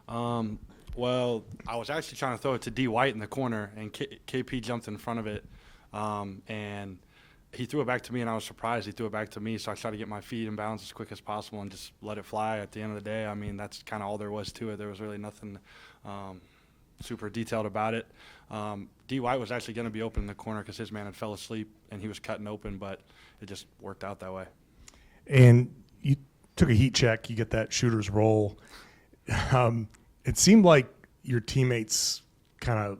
Well, I was actually trying to throw it to D. White in the corner, and KP jumped in front of it, and he threw it back to me, and I was surprised he threw it back to me. So I tried to get my feet in bounds as quick as possible and just let it fly. At the end of the day, I mean, that's kind of all there was to it. There was really nothing super detailed about it. D. White was actually going to be open in the corner because his man had fell asleep, and he was cutting open, but it just worked out that way. And you took a heat check. You get that shooter's roll. It seemed like your teammates kind of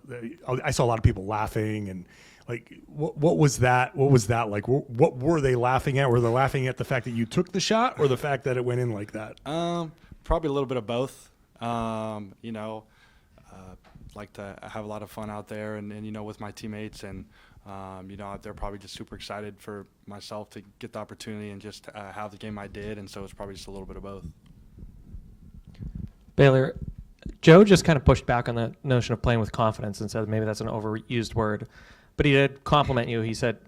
– I saw a lot of people laughing and – like, what was that? What was that like? What were they laughing at? Were they laughing at the fact that you took the shot or the fact that it went in like that? Probably a little bit of both. Like to have a lot of fun out there and with my teammates. And, they're probably just super excited for myself to get the opportunity and just have the game I did. And so it's probably just a little bit of both. Baylor, Joe just kind of pushed back on the notion of playing with confidence and said maybe that's an overused word. But he did compliment you. He said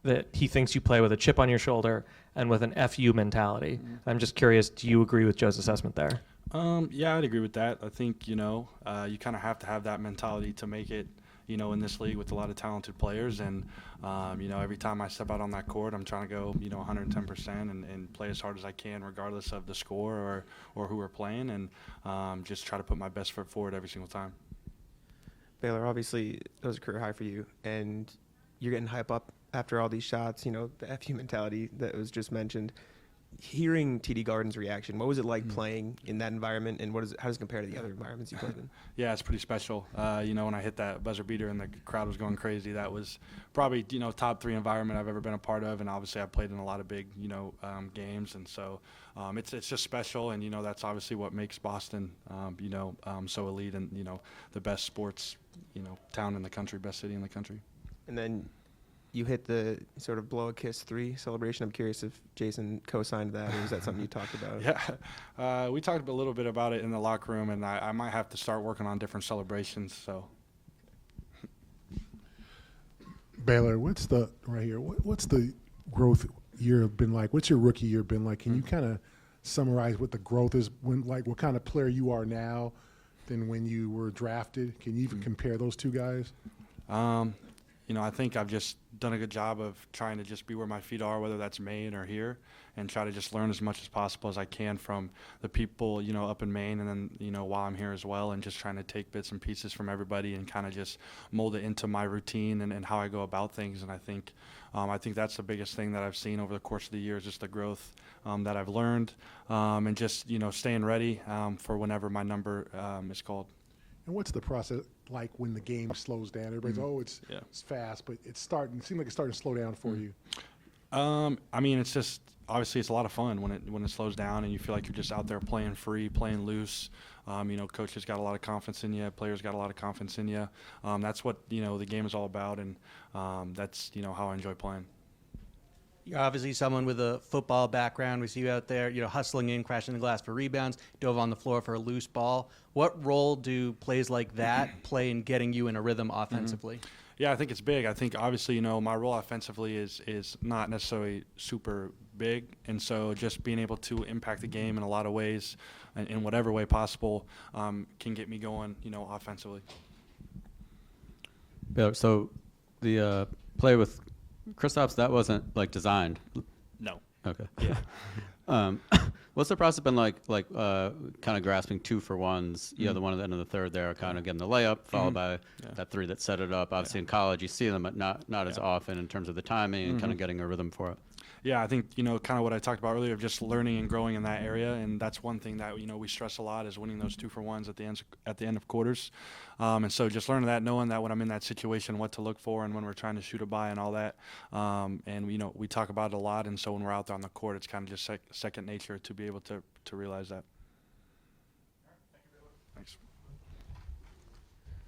that he thinks you play with a chip on your shoulder and with an FU mentality. Mm-hmm. I'm just curious, do you agree with Joe's assessment there? Yeah, I'd agree with that. I think, you kind of have to have that mentality to make it, in this league with a lot of talented players. And, every time I step out on that court, I'm trying to go, 110% and play as hard as I can regardless of the score or who we're playing, and just try to put my best foot forward every single time. Baylor, obviously, that was a career high for you, and you're getting hype up after all these shots, the FU mentality that was just mentioned. Hearing TD Garden's reaction, what was it like playing in that environment, and how does it compare to the other environments you played in? Yeah, it's pretty special. When I hit that buzzer beater and the crowd was going crazy, that was probably, top 3 environment I've ever been a part of, and obviously I've played in a lot of big, games, and so it's just special, and, that's obviously what makes Boston, so elite and, the best sports, town in the country, best city in the country. And then you hit the sort of blow a kiss 3 celebration. I'm curious if Jason co-signed that, or was that something you talked about? Yeah, we talked a little bit about it in the locker room, and I might have to start working on different celebrations. So, Baylor, what's the growth year been like? What's your rookie year been like? Can you kind of summarize what the growth is? What kind of player you are now than when you were drafted? Can you even compare those two guys? I think I've just done a good job of trying to just be where my feet are, whether that's Maine or here, and try to just learn as much as possible as I can from the people, up in Maine, and then, while I'm here as well, and just trying to take bits and pieces from everybody and kind of just mold it into my routine and how I go about things. And I think that's the biggest thing that I've seen over the course of the year is just the growth that I've learned, and just, staying ready for whenever my number is called. And what's the process like when the game slows down? Everybody's, it's fast, but it seems like it's starting to slow down for you. It's just obviously it's a lot of fun when it slows down and you feel like you're just out there playing free, playing loose. Coaches got a lot of confidence in you, players got a lot of confidence in you. That's what the game is all about, and that's how I enjoy playing. You're obviously someone with a football background. We see you out there, hustling in, crashing the glass for rebounds, dove on the floor for a loose ball. What role do plays like that play in getting you in a rhythm offensively? Mm-hmm. Yeah, I think it's big. I think obviously, my role offensively is not necessarily super big, and so just being able to impact the game in a lot of ways, and in whatever way possible, can get me going, offensively. So the play with Kristaps, that wasn't designed. No. Okay. Yeah. What's the process been like kind of grasping 2-for-1s? You have the one at the end of the third there, kind of getting the layup, followed by that 3 that set it up. Obviously in college you see them, but not as often in terms of the timing and kind of getting a rhythm for it. Yeah, I think, kind of what I talked about earlier of just learning and growing in that area, and that's one thing that, we stress a lot is winning those 2-for-1s at the end of quarters. And so just learning that, knowing that when I'm in that situation, what to look for and when we're trying to shoot a by and all that. And, we talk about it a lot, and so when we're out there on the court, it's kind of just second nature to be able to realize that. Thanks.